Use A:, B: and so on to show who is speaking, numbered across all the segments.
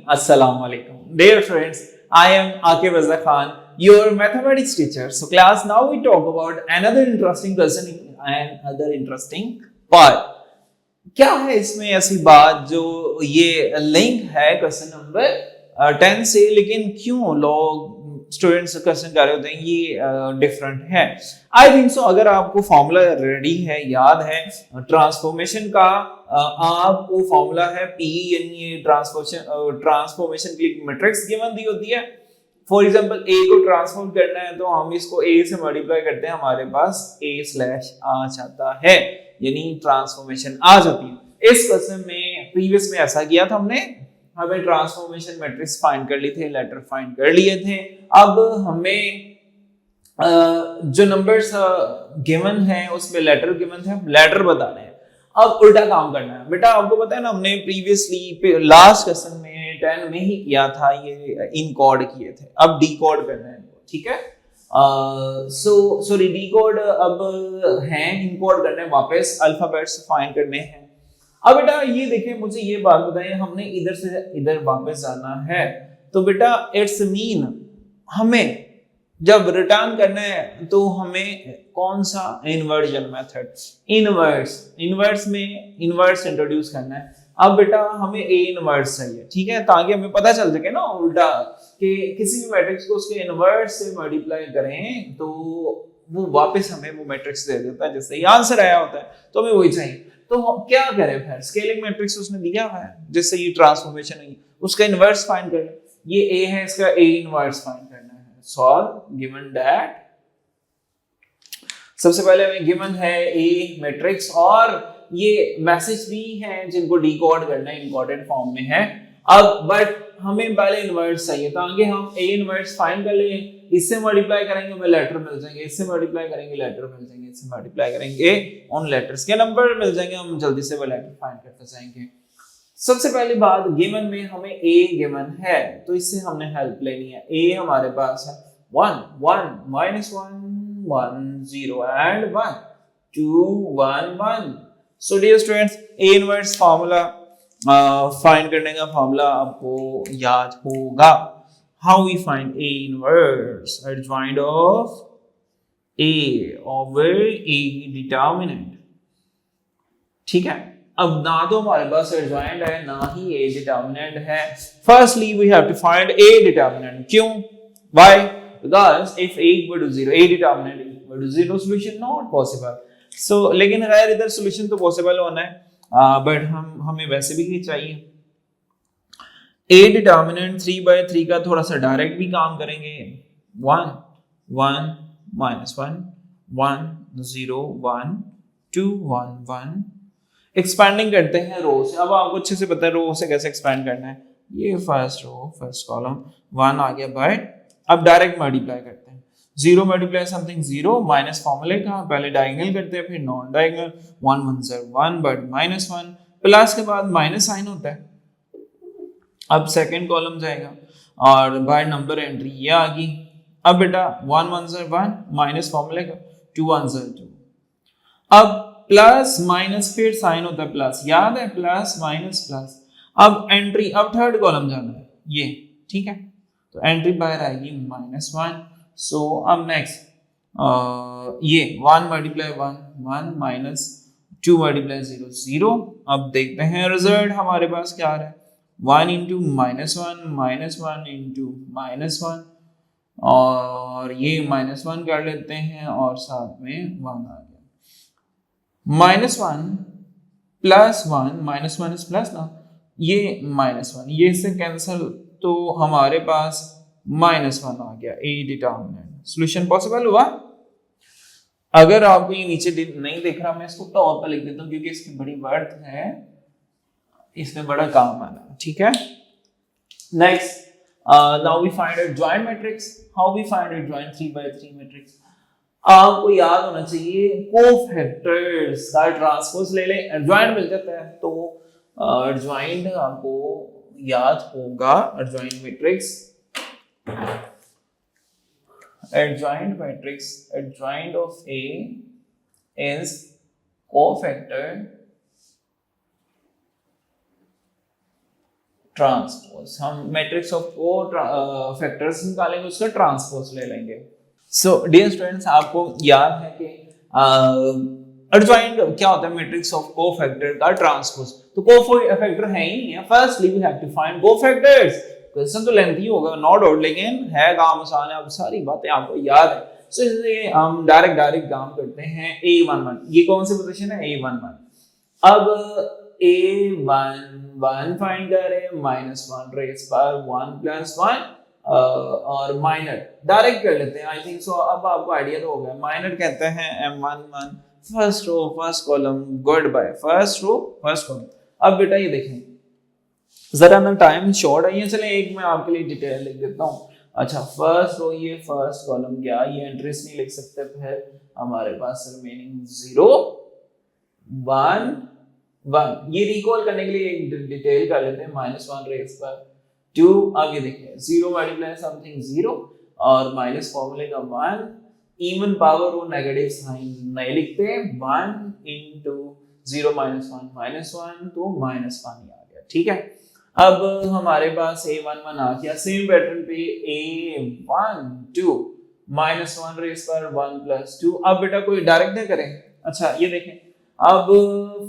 A: Assalamualaikum. Dear friends, I am Akib Azhar Khan, your mathematics teacher. So class, now we talk about another interesting question and other interesting part. क्या है इसमें ऐसी बात जो ये link है question number 10 से, लेकिन क्यों लोग स्टूडेंट्स क्वेश्चन कर रहे होते हैं ये डिफरेंट है? आई थिंक सो अगर आपको फॉर्मूला रेडी है, याद है ट्रांसफॉर्मेशन का, आपको फॉर्मूला है P, यानी ट्रांसफॉर्मेशन के लिए मैट्रिक्स गिवन दी होती है। फॉर एग्जांपल A को ट्रांसफॉर्म करना है तो हम इसको A से मल्टीप्लाई करते हैं, हमारे पास A/ आ जाता है, यानी ट्रांसफॉर्मेशन आ जाती है। इस क्वेश्चन में प्रीवियस में ऐसा किया था हमने, हमें ट्रांसफॉर्मेशन मैट्रिक्स फाइंड कर लिए थे, लेटर फाइंड कर लिए थे। अब हमें जो नंबर्स गिवन है उसमें लेटर गिवन थे, हम लेटर बताने हैं। अब उल्टा काम करना है बेटा, आपको पता है ना हमने प्रीवियसली लास्ट क्वेश्चन में 10 में ही किया था, ये इनकोड किए थे, अब डीकोड करना है, ठीक है। सॉरी डीकोड अब है, इनकोड करने हैं, वापस अल्फाबेट्स फाइंड करने हैं। अब बेटा ये देखिए, मुझे ये बात बताइए, हमने इधर से इधर वापस जाना है तो बेटा इट्स मीन हमें जब रिटर्न करना है तो हमें कौन सा इन्वर्जन मेथड, इनवर्स में इनवर्स इंट्रोड्यूस करना है। अब बेटा हमें ए इनवर्स चाहिए, ठीक है, ताकि हमें पता चल सके ना उल्टा कि किसी भी मैट्रिक्स को उसके इनवर्स से मल्टीप्लाई करें तो वो वापस हमें वो मैट्रिक्स दे देता है जिससे ये आंसर आया होता है, तो हमें वही चाहिए। तो क्या करें फिर, स्केलिंग मैट्रिक्स उसने दिया हुआ है जिससे ये ट्रांसफॉर्मेशन है, उसका इनवर्स फाइंड करें। ये ए है, इसका ए इनवर्स फाइंड करना है। सॉल्व गिवन दैट, सबसे पहले हमें गिवन है ए मैट्रिक्स और ये मैसेज भी है जिनको डिकोड करना है, इम्पोर्टेंट फॉर्म में है। अब बट हमें पहले इनवर्स चाहिए, तो आगे हम ए इनवर्स फाइंड कर लें, इससे मल्टीप्लाई करेंगे हमें लेटर मिल जाएंगे, इससे मल्टीप्लाई करेंगे लेटर मिल जाएंगे, इससे मल्टीप्लाई करेंगे उन लेटर्स के नंबर मिल जाएंगे, हम जल्दी से वो लेटर फाइंड करते जाएंगे। सबसे पहली बात, गिवन में हमें ए गिवन है तो इससे हमने हेल्प लेनी है। ए हमारे पास है 1 1 -1 1 0 and 1 2 1 1। So dear students, A inverse formula find करने का फार्मूला आपको याद होगा। How we find A inverse? Adjoint of A over A determinant, ठीक है। अब ना तो हमारे पास adjoint है ना ही A determinant है। Firstly we have to find A determinant। क्यों? Why? Because if A equal to 0, A determinant equal to 0, solution not possible। So लेकिन खैर इधर solution तो possible होना है, but हमें वैसे भी चाहिए। A डिटर्मिनेंट 3/3 का थोड़ा सा डायरेक्ट भी काम करेंगे। 1 1 -1 1 0 1 2 1 1। एक्सपैंडिंग करते हैं रो से। अब आपको अच्छे से पता है रो से कैसे एक्सपैंड करना है। ये फर्स्ट रो फर्स्ट कॉलम 1 आ गया बाय, अब डायरेक्ट मल्टीप्लाई करते हैं। 0 मल्टीप्लाई समथिंग 0, माइनस फॉर्मूले का पहले डायगोनल करते हैं फिर नॉन डायगोनल। 1 1 0 1 बट -1 प्लस के बाद माइनस साइन होता है। अब सेकंड कॉलम जाएगा और बाय नंबर एंट्री ये आ गई। अब बेटा 1 1 0 1 माइनस फॉर्मूले का 2 1 0 2। अब प्लस माइनस फिर साइन होता है प्लस, याद है प्लस माइनस प्लस। अब एंट्री, अब थर्ड कॉलम जाना है ये, ठीक है, तो एंट्री बाहर आएगी -1। सो अब नेक्स्ट ये 1 मल्टीप्लाई 1 1 माइनस 2 मल्टीप्लाई 0 0। अब देखते हैं रिजल्ट हमारे पास क्या आ रहा है। 1 इंटू -1 इंटू -1 और ये -1 कर लेते हैं और साथ में 1 आ गया। -1 प्लस 1 -1 इज प्लस ना, ये -1 ये से कैंसिल, तो हमारे पास -1 आ गया। ए डिटर्मिनेंट सोल्यूशन पॉसिबल हुआ। अगर आपको ये नीचे नहीं दिख रहा, मैं इसको टॉप पर लिख देता हूँ क्योंकि इसकी बड़ी वर्थ है, इसमें बड़ा काम आना, ठीक है। Next, now we find adjoint matrix। How we find adjoint 3/3 matrix? आपको याद होना चाहिए कोफैक्टर्स का ट्रांसपोज ले लें, adjoint मिल जाता है। तो adjoint आपको याद होगा, adjoint matrix adjoint matrix, adjoint of A is cofactor transpose. हम मैट्रिक्स ऑफ को फैक्टर्स निकालेंगे, उसका ट्रांसपोज ले लेंगे. सो डियर स्टूडेंट्स, आपको याद है कि एडजॉइंट क्या होता है? मैट्रिक्स ऑफ कोफैक्टर का ट्रांसपोज. तो कोफैक्टर है ही नहीं है. Firstly we have to find cofactors. Question तो लेंथी होगा, नो डाउट, लेकिन है काम आसान है. अब सारी बातें आपको याद है. सो इसलिए हम डायरेक्ट काम करते हैं. A11 ये कौन सी पोजीशन है? A11. अब A11 फाइंड करें, -1 रेज पर 1 + 1 और माइनर डायरेक्ट कर लेते हैं. आई थिंक सो अब आपको आइडिया तो हो गया. माइनर कहते हैं M11 first row first column. Good bye. First row first column. अब बेटा ये देखें, जरा ना टाइम शॉर्ट है, ये चले एक मैं आपके लिए डिटेल लिख देता हूँ. अच्छा, फर्स्ट रो ये फर्स्ट कॉलम गया, ये एंट्रीज नहीं लिख सकते. फिर हमारे पास रिमेनिंग 0 1 1. ये रिकॉल करने के लिए एक डिटेल कर लेते हैं. -1 रेज पर 2. अब ये देखिए 0 मल्टीप्लाई समथिंग 0 और माइनस फॉर्मूले का 1. इवन पावर वो नेगेटिव साइन नहीं लिखते. 1 × 0 - 1 -1 तो -1 ही आ गया. ठीक है. अब हमारे पास A11 आ गया. सेम पैटर्न पे A12 -1 रेज पर 1 + 2. अब बेटा कोई डायरेक्ट नहीं करें. अच्छा ये देखें, अब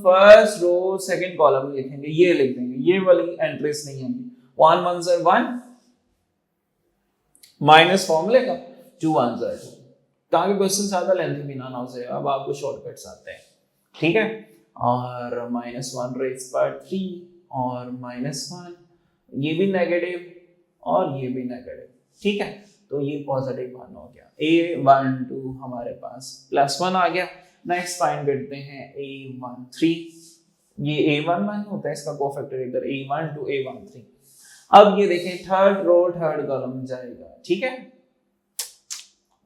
A: फर्स्ट रो सेकंड कॉलम लिखेंगे, ये लिख देंगे. ये वाली एंट्रीज नहीं है. 1 1 1 माइनस फॉर्मूले का 2 1 2, ताकि क्वेश्चन ज्यादा लेंथी भी ना हो जाए. अब आपको शॉर्टकट्स आते हैं. ठीक है. और -1 रेज पर 3 और -1, ये भी नेगेटिव और ये भी नेगेटिव. ठीक है. तो ये पॉजिटिव 1 हो गया. A12 हमारे पास +1 आ गया. नेक्स्ट फाइंड करते हैं A13. ये A11 होता है, इसका कोफैक्टर इधर A12 A13. अब ये देखें, थर्ड रो थर्ड कॉलम जाएगा. ठीक है.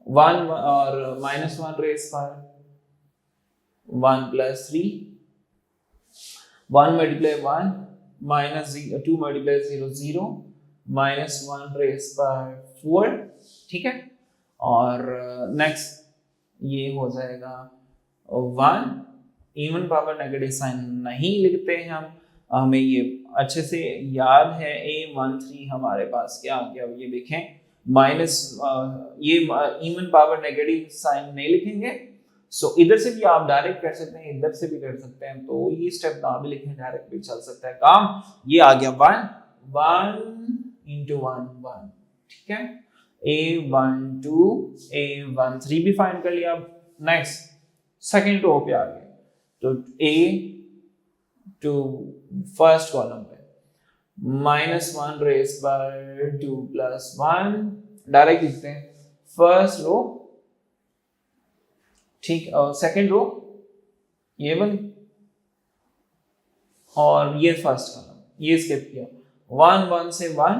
A: 1 और -1 रेज पर 1 + 3. 1 × 1 -2 × 0 0 -1 रेज पर 4. ठीक है. और नेक्स्ट ये हो जाएगा 1. इवन पावर नेगेटिव साइन नहीं लिखते हैं हम, हमें ये अच्छे से याद है. A13 हमारे पास क्या आ गया? ये देखें, माइनस ये इवन पावर नेगेटिव साइन नहीं लिखेंगे. सो इधर से भी आप डायरेक्ट कर सकते हैं, इधर से भी कर सकते हैं. तो ये स्टेप ना भी लिखें, डायरेक्ट भी चल सकता है काम. ये आ गया 1 1 × 1 1. ठीक है. A12 A13 भी फाइंड कर लिया. नेक्स्ट सेकंड रो पे आ गए, तो A2 फर्स्ट कॉलम पे -1 रेज पर 2 + 1 डायरेक्ट लिखते हैं. फर्स्ट रो, ठीक, और सेकंड रो ये वाली और ये फर्स्ट कॉलम, ये स्किप किया. 1 1 से 1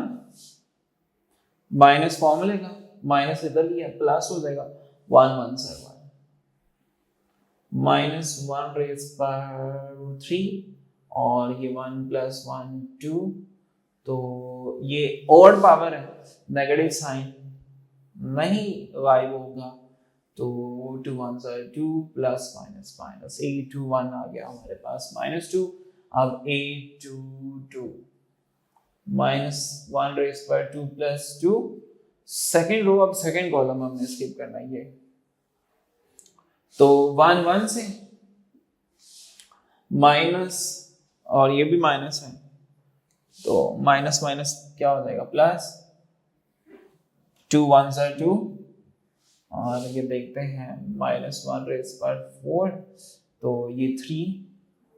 A: माइनस फॉर्मूले का माइनस इधर भी है, प्लस हो जाएगा. 1 1 से 1 -1 रेज पर 3 और ये 1 + 1 2. तो ये ऑड पावर है, नेगेटिव साइन नहीं गायब होगा. तो 2 1 2 प्लस माइनस माइनस A21 आ गया हमारे पास -2. अब A22 -1 रेज पर 2 + 2. सेकेंड रो, अब सेकेंड कॉलम हमने स्किप करना है ये. तो 1 1 से माइनस और ये भी माइनस है, तो माइनस माइनस क्या हो जाएगा? प्लस. 2 1 2 और ये देखते हैं -1 रेज पर 4. तो ये 3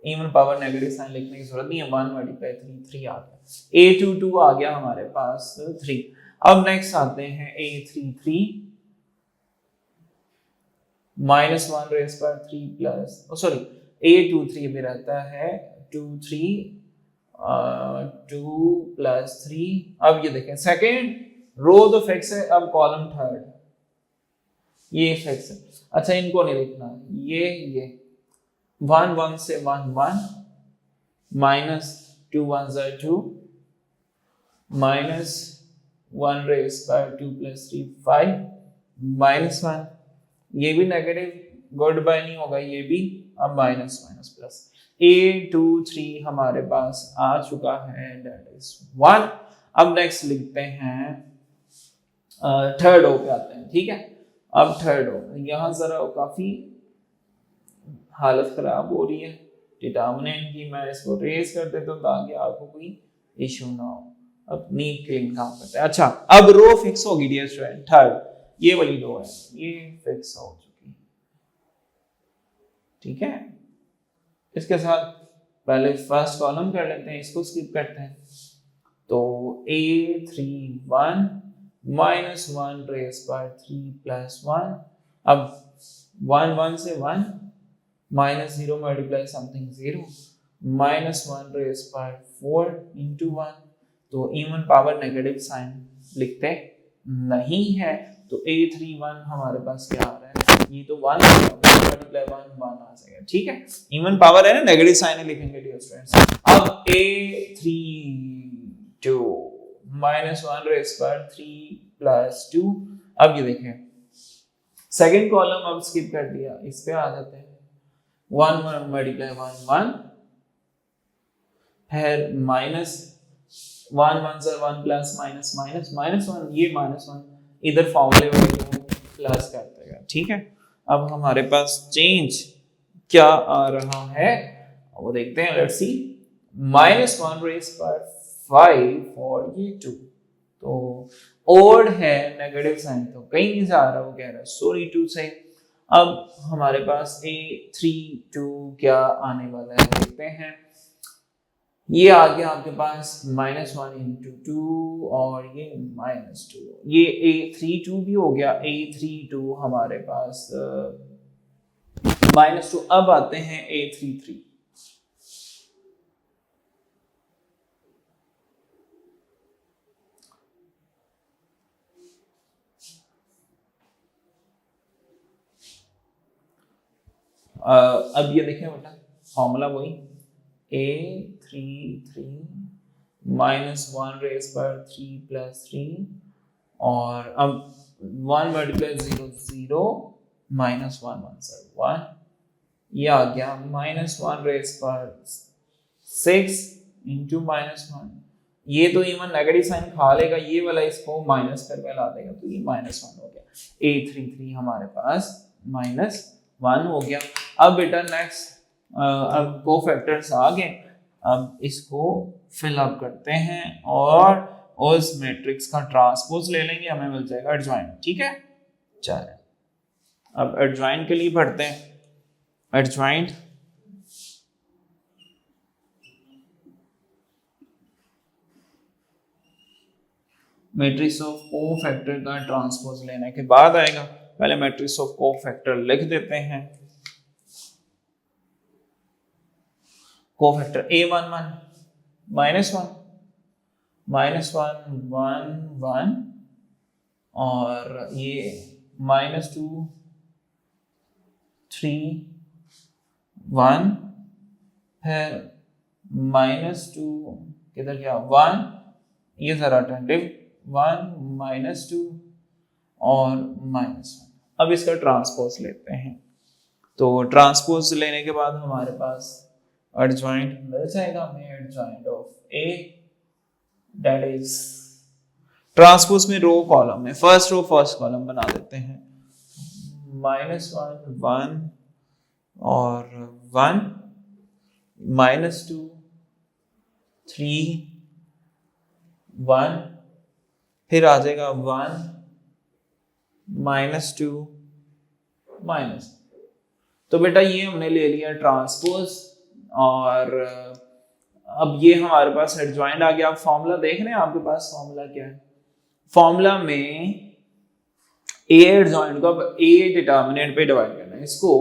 A: इवन पावर नेगेटिव साइन लिखने की जरूरत नहीं है. 1 × 3 3 आ गया. A22 आ गया हमारे पास 3. अब नेक्स्ट आते हैं A33 -1 रेज पर 3 प्लस, सॉरी A23 में रहता है 2 3 2 + 3. अब ये देखें, सेकेंड रो तो फिक्स है, अब कॉलम थर्ड ये फिक्स है. अच्छा, इनको नहीं लिखना. ये 1 1 से 1 1 -2 1 2 -1 रेज पर 2 + 3 5 -1, ये भी नेगेटिव, गुड बाय नहीं होगा, ये भी। अब माइनस माइनस प्लस, 8 2 3 हमारे पास आ चुका है, दैट इज 1। अब नेक्स्ट लिखते हैं थर्ड ओ पे आते हैं, ठीक है। अब थर्ड ओ, यहाँ जरा काफी हालत खराब हो रही है डिटर्मिनेंट की, मैं इसको रेज कर देता हूँ ताकि आपको कोई इशू ना हो। अपनी क्लीन काम करते हैं। अच्छा, अब रो फिक्स होगी डियर स्टूडेंट, थर्ड ये वाली रो है, ये फिक्स हो चुकी है, ठीक है। इसके साथ पहले फर्स्ट कॉलम कर लेते हैं, इसको स्किप करते हैं। तो A31 -1 रेज पर 3 + 1। अब 1 1 से 1, -0 मल्टीप्लाई समथिंग 0, -1 रेज पर 4 × 1। तो इवन पावर नेगेटिव साइन लिखते नहीं है, तो A31 हमारे पास क्या आ रहा है, ये तो 1 मल्टीप्लाई 1 1 आ जाएगा, ठीक है। इवन पावर है ना, नेगेटिव साइन लिखेंगे डियर स्टूडेंट्स। अब A32 -1 रेज पर 3 + 2। अब ये देखें, सेकंड कॉलम अब स्किप कर दिया, इस पे आ जाते हैं। 1 1 मल्टीप्लाई 1 1, फिर -1 1 से 1 प्लस -1, ये -1 इधर फॉर्मूले में प्लस कर देगा, ठीक है। अब हमारे पास चेंज क्या आ रहा है वो देखते हैं, लेट्स सी। -1 रेज पर 5 और ये 2, तो ओड है, नेगेटिव साइन तो कहीं नहीं जा रहा, वो कह रहा है सॉरी 2 से। अब हमारे पास A32 क्या आने वाला है देखते हैं। ये आ गया आपके पास -1 × 2 और ये -2, ये A32 भी हो गया। A32 हमारे पास -2। अब आते हैं A33। अब ये देखें बेटा, फॉर्मूला वही A33 -1 रेज पर 3 + 3, और अब 1 मल्टीप्लाई 0 0, -1 1 से 1, ये आ गया। -1 रेज पर 6 × -1, ये तो इवन नेगेटिव साइन खा लेगा, ये वाला इसको माइनस करके ला देगा, तो ये -1 हो गया। A33 हमारे पास -1 हो गया। अब बेटा नेक्स्ट, अब कोफैक्टर्स आ गए, अब इसको फिल अप करते हैं और उस मैट्रिक्स का ट्रांसपोज ले लेंगे, हमें मिल जाएगा एडजॉइंट, ठीक है। चलिए अब एडजॉइंट के लिए पढ़ते हैं। एडजॉइंट मैट्रिक्स ऑफ कोफैक्टर का ट्रांसपोज लेने के बाद आएगा, पहले मैट्रिक्स ऑफ कोफैक्टर लिख देते हैं। कोफैक्टर A11 -1 -1 1 1, और ये -2 3 1, फिर -2 किधर गया 1, ये जरा अटेंटिव 1 -2 और -1। अब इसका ट्रांसपोज लेते हैं, तो ट्रांसपोज लेने के बाद हमारे पास एडजॉइंट मिल जाएगा हमें, adjoint of A, that is transpose में रो कॉलम में फर्स्ट रो फर्स्ट कॉलम बना देते हैं। -1 1 और 1, -2 3 1, फिर आ जाएगा 1 -2 -, तो बेटा ये हमने ले लिया ट्रांसपोज, और अब ये हमारे पास एडजॉइंट आ गया। आप फॉर्मूला देख रहे हैं, आपके पास फॉर्मूला क्या है, फॉर्मूला में ए एडजॉइंट को अब ए डिटर्मिनेंट पे डिवाइड करना है, इसको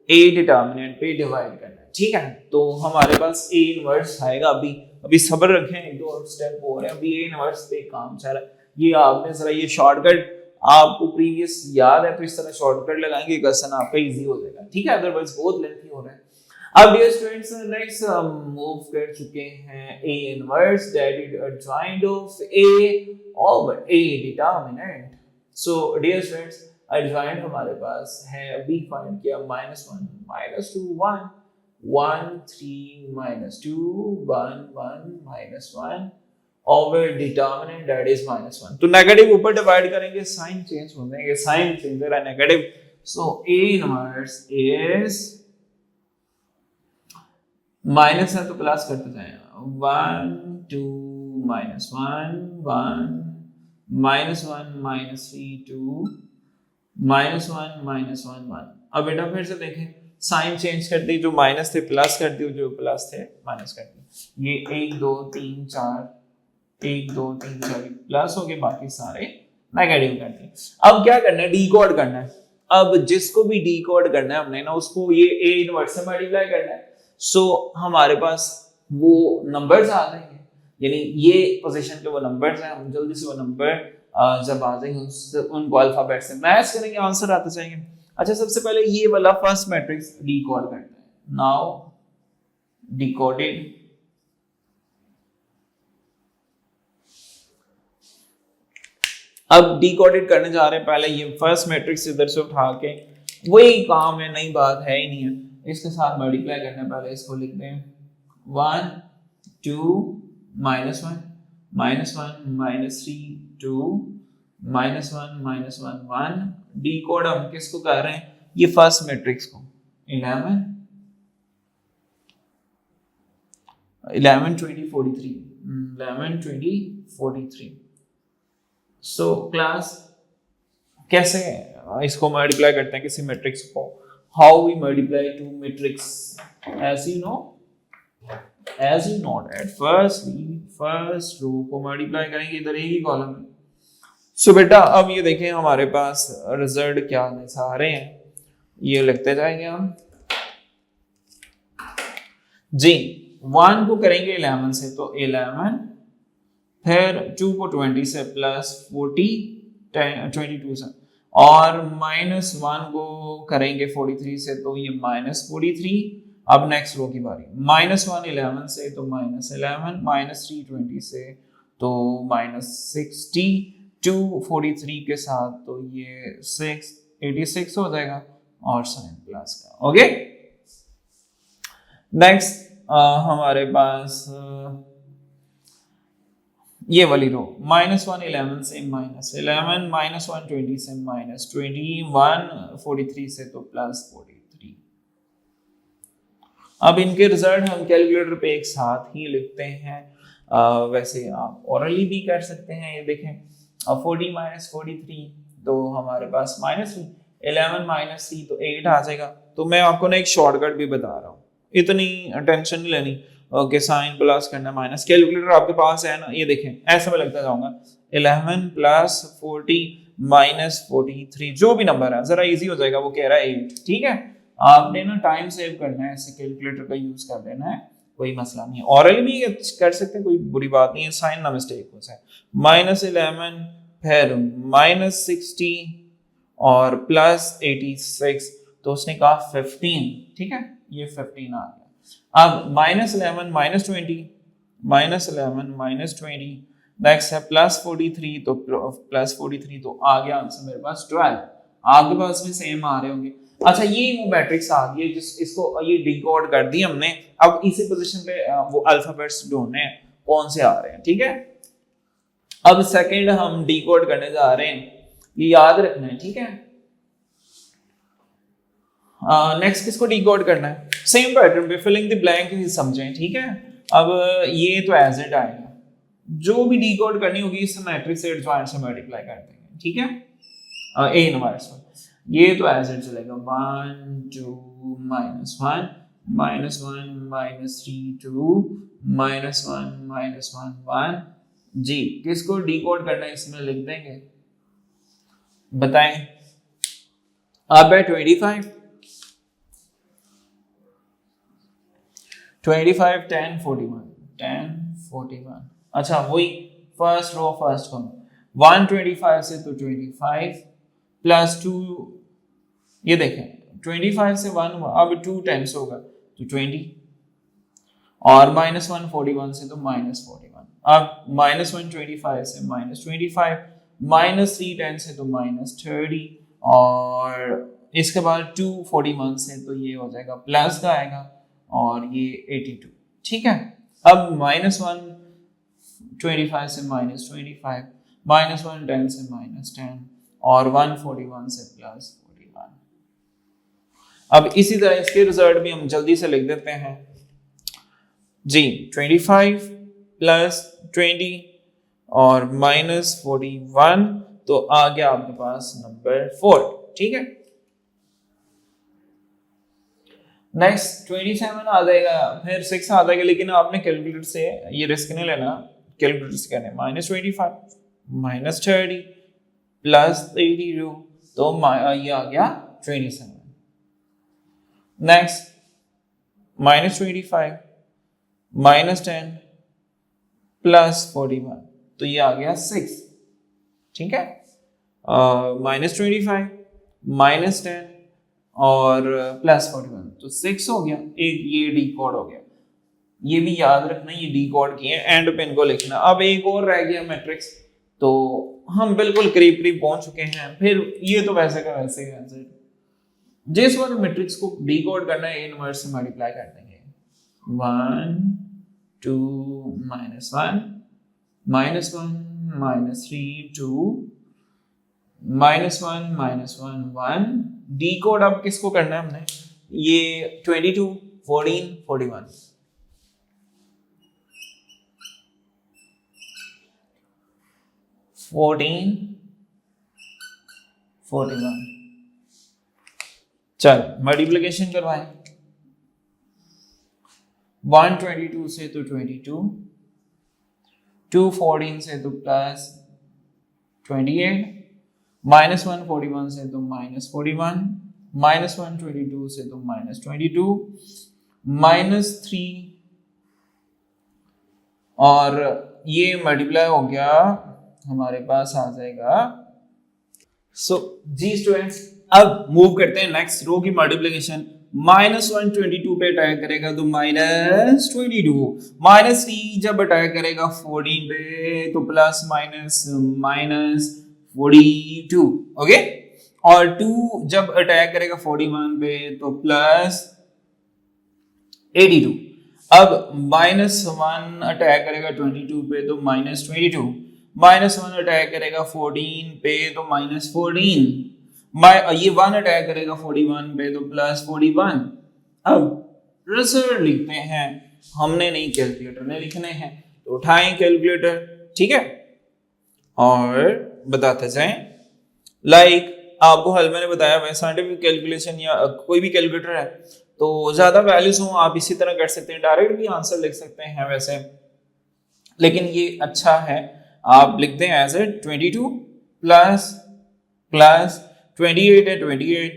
A: ए डिटर्मिनेंट पे डिवाइड करना है, ठीक है। तो हमारे पास ए इनवर्स आएगा, अभी सब्र रखें, एक दो और स्टेप हो रहे हैं, अभी ए इनवर्स पे काम चल रहा है। ये आपने जरा ये शॉर्टकट आपको प्रीवियस याद है, तो इस तरह शॉर्टकट लगाएंगे, क्वेश्चन आपका इजी हो जाएगा, ठीक है, अदरवाइज बहुत लेंथी हो रहा है। अब डियर स्टूडेंट्स नेक्स्ट हम मूव कर चुके हैं A inverse, that is adjoint of A over A determinant. So dear students adjoint हमारे पास है, अभी फाइंड किया, -1 -2 1 1 3 -2 1 1 -1 ओवर डिटर्मिनेंट दैट इज -1। तो नेगेटिव ऊपर डिवाइड करेंगे, साइन चेंज हो जाएंगे, साइन चेंज है negative, so A inverse is minus है तो प्लस करते जाएगा, 1 2 -1 1 -1 -3 2 -1 -1 1। अब बेटा फिर से देखें, साइन चेंज कर दी, जो माइनस थे प्लस कर दी, जो प्लस थे माइनस कर दी। ये 1 2 3 4 1 2 3 4 प्लस हो गए, बाकी सारे नेगेटिव कर दिए। अब क्या करना है, डीकोड करना है। अब जिसको भी डीकोड करना है हमने ना, उसको ये A इनवर्स से मल्टीप्लाई करना है। सो हमारे पास वो नंबर्स आ जाएंगे, यानी ये पोजीशन के वो नंबर्स हैं, हम जल्दी से वो नंबर जब आ जाएंगे उनको अल्फाबेट से मैच करेंगे, आंसर आते जाएंगे। अच्छा, सबसे पहले ये वाला फर्स्ट मैट्रिक्स डीकोड करना है। नाउ डिकोडेड, अब डिकोडेड करने जा रहे हैं। पहले ये फर्स्ट मैट्रिक्स इधर से उठा के, वही काम है, नई बात है ही नहीं है, इसके साथ मल्टीप्लाई करना है। पहले इसको लिखते हैं 1 2 -1 -1 -3 2 -1 -1 1। डिकोड हम किसको कर रहे हैं, ये फर्स्ट मैट्रिक्स को, 11 11 20 43 11 20 43। सो क्लास कैसे इसको मल्टीप्लाई करते हैं किसी मैट्रिक्स को, how we multiply two matrix, as you know at first row को मल्टीप्लाई करेंगे, इधर एक ही कॉलम है। सो बेटा अब ये देखें हमारे पास रिजल्ट क्या सारे हैं, ये लिखते जाएंगे हम जी। 1 को करेंगे 11 से तो 11, फिर 2 को 20 से प्लस 40 22 से, और -1 को करेंगे 43 से तो ये -43। अब नेक्स्ट रो की बारी, -1 11 से तो -11, -3 20 से तो -60, 2 43 के साथ तो ये 6 86 हो जाएगा, और साइन प्लस का। ओके, नेक्स्ट हमारे पास ये वाली रो, -1 11 से -11, -1 20 से -20, 1 43 से तो +43। अब इनके रिजल्ट हम कैलकुलेटर पे एक साथ ही लिखते हैं, वैसे आप ओरली भी कर सकते हैं। ये देखें 40 -43 तो हमारे पास -3, 11 -3 तो 8 आ जाएगा। तो मैं आपको ना एक शॉर्टकट भी बता रहा हूँ, इतनी टेंशन नहीं लेनी। ओके, साइन प्लस करना माइनस, कैलकुलेटर आपके पास है ना, ये देखें ऐसा मैं लगता जाऊंगा, 11 + 40 - 43, जो भी नंबर है जरा इजी हो जाएगा, वो कह रहा है 8। ठीक है, आपने ना टाइम सेव करना है, ऐसे कैलकुलेटर का यूज कर लेना है, कोई मसला नहीं है। ऑरल भी कर सकते हैं, कोई बुरी बात नहीं है, साइन ना मिस्टेक हो जाए। -11 फिर -60 और +86, तो उसने कहा 15। ठीक है, ये 15 आ गया। अब -11 -20, -11 -20, नेक्स्ट है +43, तो +43 तो आ गया आंसर मेरे पास 12। आपके पास भी सेम आ रहे होंगे। अच्छा, ये वो मैट्रिक्स आ गई जिस इसको ये डिकोड कर दी हमने। अब इसी पोजीशन पे वो अल्फाबेट्स ढूंढने हैं कौन से आ रहे हैं। ठीक है, अब सेकंड हम डिकोड करने जा रहे हैं, ये याद रखना है। ठीक है, नेक्स्ट किसको डिकोड करना है, सेम पैटर्न पे फिलिंग द ब्लैंक ही समझें। ठीक है, अब ये तो एज इट आएगा, जो भी डिकोड करनी होगी इस मैट्रिक्स से एडजॉइंट से मल्टीप्लाई कर देंगे। ठीक है, ए इनवर्स ये तो एज इट चलेगा, 1 2 -1 -1 -3 2 -1 -1 1 जी। किसको डिकोड करना है इसमें लिख देंगे, बताएं। अब है 25 25 10 41 10 41। अच्छा, वही फर्स्ट रो फर्स्ट कॉलम 125 से तो 25 +2, ये देखें 25 से 1 हुआ, अब 2 10 होगा तो 20, और -1 41 से तो -41। अब -1 25 से -25, -3 10 से तो -30, और इसके बाद 241 से तो ये हो जाएगा प्लस का आएगा और ये 82, ठीक है। अब -125 से -25, -110 से -10 और 141 से +41। अब इसी तरह इसके रिजल्ट भी हम जल्दी से लिख देते हैं जी। 25 + 20 और -41, तो आ गया आपके पास नंबर 4, ठीक है। नेक्स्ट 27 आ जाएगा, फिर 6 आ जाएगा, लेकिन आपने कैलकुलेटर से ये रिस्क नहीं लेना, कैलकुलेटर से कहने -25 -30 +82, तो ये आ गया 27। नेक्स्ट -25 -10 +41, तो ये आ गया 6, ठीक है। -25 -10 और +41, तो 6 हो गया। एक ये डी कोड हो गया, ये भी याद रखना, ये डी कोड किए एंड पे इनको लिखना। अब एक और रह गया मैट्रिक्स, तो हम बिल्कुल करीब करीब पहुंच चुके हैं। फिर ये तो वैसे का वैसे है, जिस बार मैट्रिक्स को डी कोड करना है इनवर्स से मल्टीप्लाई कर देंगे। 1 2 -1 -1 -3 2 -1 -1 1। डी कोड अब किसको करना है हमने, ये 22 14 41, 14 41। चल मल्टीप्लिकेशन करवाएं। 122 से तो 22, 214 से तो +28, -141 से तो -41, -122 से तो -22, -3 और ये मल्टीप्लाई हो गया, हमारे पास आ जाएगा। जी स्टूडेंट्स, अब मूव करते हैं नेक्स्ट रो की मल्टीप्लिकेशन। -122 पे अटैक करेगा तो -22, -3 जब अटैक करेगा 14 पे तो प्लस माइनस -42, ओके। और 2 जब अटैक करेगा 41 पे तो +82। अब -1 अटैक करेगा 22 पे तो -22, -1 अटैक करेगा 14 पे तो -14, ये 1 अटैक करेगा 41 पे तो +41। अब रिजल्ट लिखते हैं, हमने नहीं कैलकुलेटर ने लिखने हैं, तो उठाएं कैलकुलेटर, ठीक है, और बताते जाएं। लाइक आपको हल मैंने बताया, वह साइंटिफिक कैलकुलेशन या कोई भी कैलकुलेटर है तो ज्यादा वैल्यूज हो आप इसी तरह कर सकते हैं, डायरेक्ट भी आंसर लिख सकते हैं वैसे, लेकिन ये अच्छा है आप लिख दें एज ए 22 प्लस 28 है 28,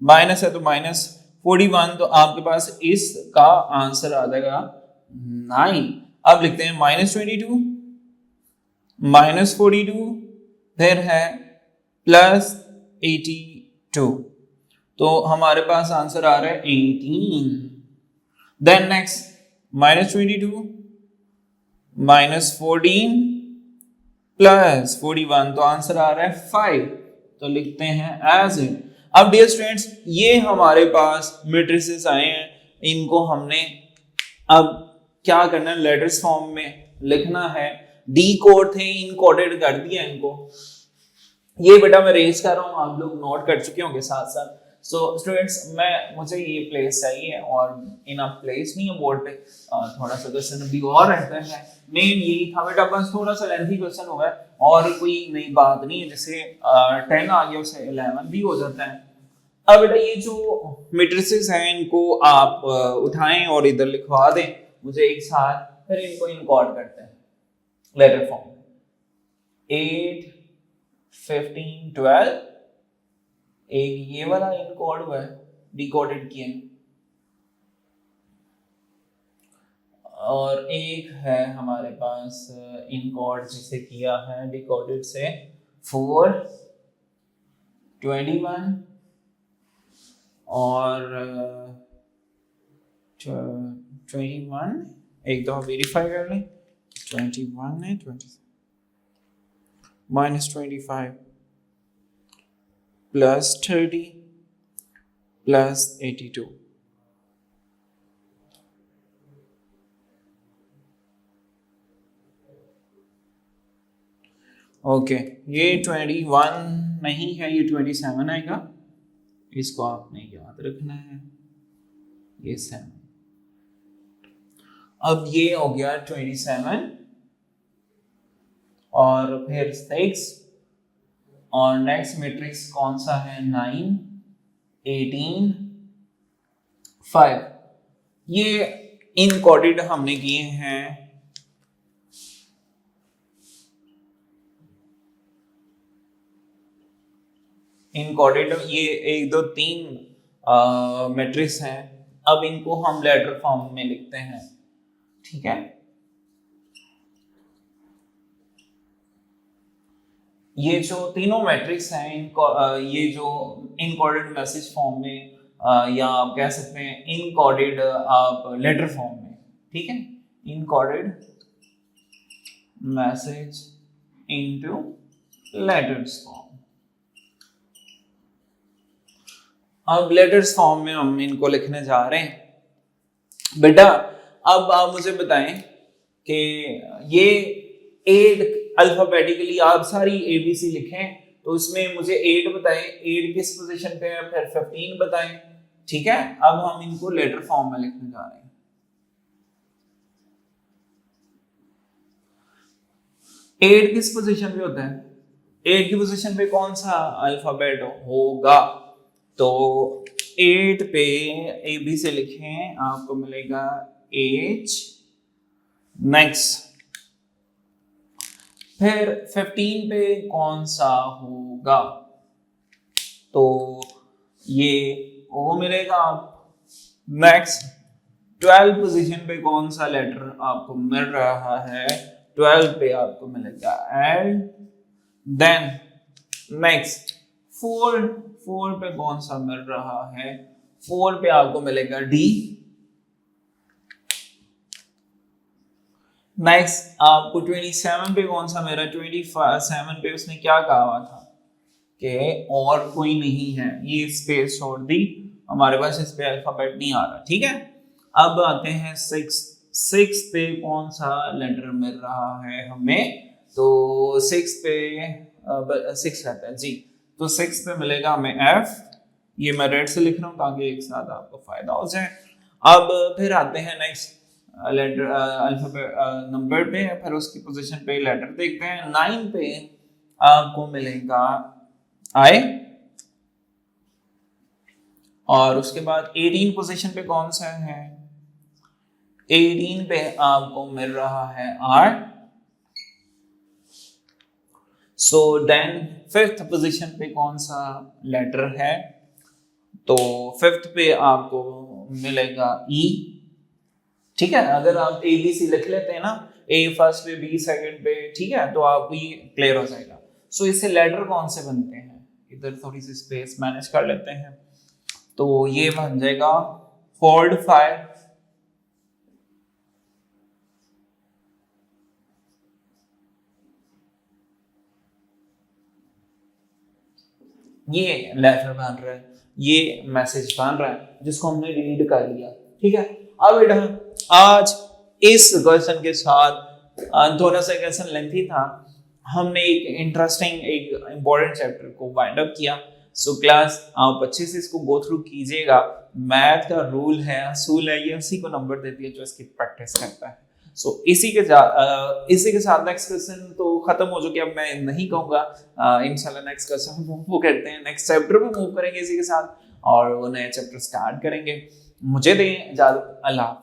A: माइनस है तो -41, तो आपके पास इसका आंसर आ जाएगा 9। अब लिखते हैं -22 -42 फिर है +82, तो हमारे पास आंसर आ रहा है 18। देन नेक्स्ट -22 -14 +41, तो आंसर आ रहा है 5, तो लिखते हैं एज इट। अब डियर स्टूडेंट्स, ये हमारे पास मैट्रिसेस आए हैं, इनको हमने अब क्या करना है, लेटर्स फॉर्म में लिखना है। डी कोड थे, इनकोडेड कर दिया इनको, ये बेटा मैं रेज कर रहा हूँ, आप लोग नोट कर चुके होंगे साथ साथ। सो स्टूडेंट्स, मुझे ये प्लेस चाहिए और इनफ प्लेस नहीं है बोर्ड पे, थोड़ा सा क्वेश्चन भी और रहता है। मेन यही था बेटा, बस थोड़ा सा लेंथी क्वेश्चन हुआ है और कोई नई बात नहीं है, जैसे 10 आ गया उसे 11 भी हो जाता है। अब बेटा ये जो मैट्रिसेस हैं इनको आप उठाएं और इधर लिखवा दें मुझे एक साथ, फिर इनको इनकोड करते हैं लेटर फॉर्म। 8 15 12, एक ये वाला इनकोड हुआ है, डिकोडेड किया है, और एक है हमारे पास इनकोड जिसे किया है डिकोडेड से 4 21 और 21, एक दो वेरीफाई कर लें, 21 है -25 प्लस 30 प्लस 82। ओके, ये 21 नहीं है, ये 27 आएगा, इसको आपने याद रखना है, ये 7। अब ये हो गया 27 और फिर 6 और नेक्स्ट मैट्रिक्स कौन सा है, 9 18 5। ये इनकोडेड हमने किए हैं इनकोडेड, ये 1 2 3 मैट्रिक्स हैं। अब इनको हम लेटर फॉर्म में लिखते हैं, ठीक है। ये जो तीनों मैट्रिक्स हैं इनको ये जो इनकोडेड मैसेज फॉर्म में या आप कह सकते हैं इनकोडेड आप लेटर फॉर्म में, ठीक है, encoded message into letters form. अब लेटर्स फॉर्म में हम इनको लिखने जा रहे हैं। बेटा अब आप मुझे बताएं कि ये 8 अल्फाबेटिकली आप सारी ABC लिखें, तो इसमें मुझे 8 बताएं, 8 किस पोजीशन पे है, फिर 15 बताएं, ठीक है। अब हम इनको लेटर फॉर्म में लिखने जा रहे हैं। एट किस पोजीशन पे होता है, 8 की पोजीशन पे कौन सा अल्फाबेट होगा, तो 8 पे AB से लिखें, आपको मिलेगा H। नेक्स्ट फिर 15 पे कौन सा होगा, तो ये O मिलेगा। नेक्स्ट 12 पोजीशन पे कौन सा लेटर आपको मिल रहा है, 12 पे आपको मिलेगा L। देन नेक्स्ट 4 पे कौन सा मिल रहा है, 4 पे आपको मिलेगा D। नेक्स्ट आपको 27 पे कौन सा मेरा, 27 पे उसने क्या कहा हुआ था कि और कोई नहीं है, ये स्पेस छोड़ दी, हमारे पास इस पे अल्फाबेट नहीं आ रहा, ठीक है। अब आते हैं 6 पे कौन सा लेटर मिल रहा है हमें, तो 6 पे 6 रहता है जी, तो 6 पे मिलेगा हमें F। ये मैं रेड से लिख रहा हूँ ताकि एक साथ आपको फायदा हो जाए। अब फिर आते हैं नेक्स्ट लेटर अल्फाबेट नंबर पे, फिर उसकी पोजीशन पे लेटर देखते हैं। 9 पे आपको मिलेगा I, और उसके बाद 18 पोजीशन पे कौन सा है, 18 पे आपको मिल रहा है R। So then 5th position पे कौन सा लेटर है, तो 5th पे आपको मिलेगा E, ठीक है। अगर आप ABC लिख लेते हैं ना, A फर्स्ट पे, B सेकंड पे, ठीक है, तो आपको ये क्लियर हो जाएगा। सो इससे लेटर कौन से बनते हैं, इधर थोड़ी सी स्पेस मैनेज कर लेते हैं, तो ये बन जाएगा फोल्ड 5। ये लेटर बन रहा है, ये मैसेज बन रहा है जिसको हमने रीड कर लिया, ठीक है। अब बेटा आज इस क्वेश्चन के साथ थोड़ा सा क्वेश्चन लेंथी था, हमने एक इंटरेस्टिंग एक इंपॉर्टेंट चैप्टर को वाइंड अप किया। सो क्लास आप अच्छे से इसको गो थ्रू कीजिएगा। मैथ का रूल है, असूल है, ये उसी को नंबर देती है जो इसकी प्रैक्टिस करता है। सो इसी के साथ नेक्स्ट क्वेश्चन तो खत्म हो चुके, अब मैं नहीं कहूंगा, इंशाल्लाह नेक्स्ट क्वेश्चन मूव करते हैं, नेक्स्ट चैप्टर पे मूव करेंगे इसी के साथ, और वो नया चैप्टर स्टार्ट करेंगे। मुझे दें इजाजत, अल्लाह।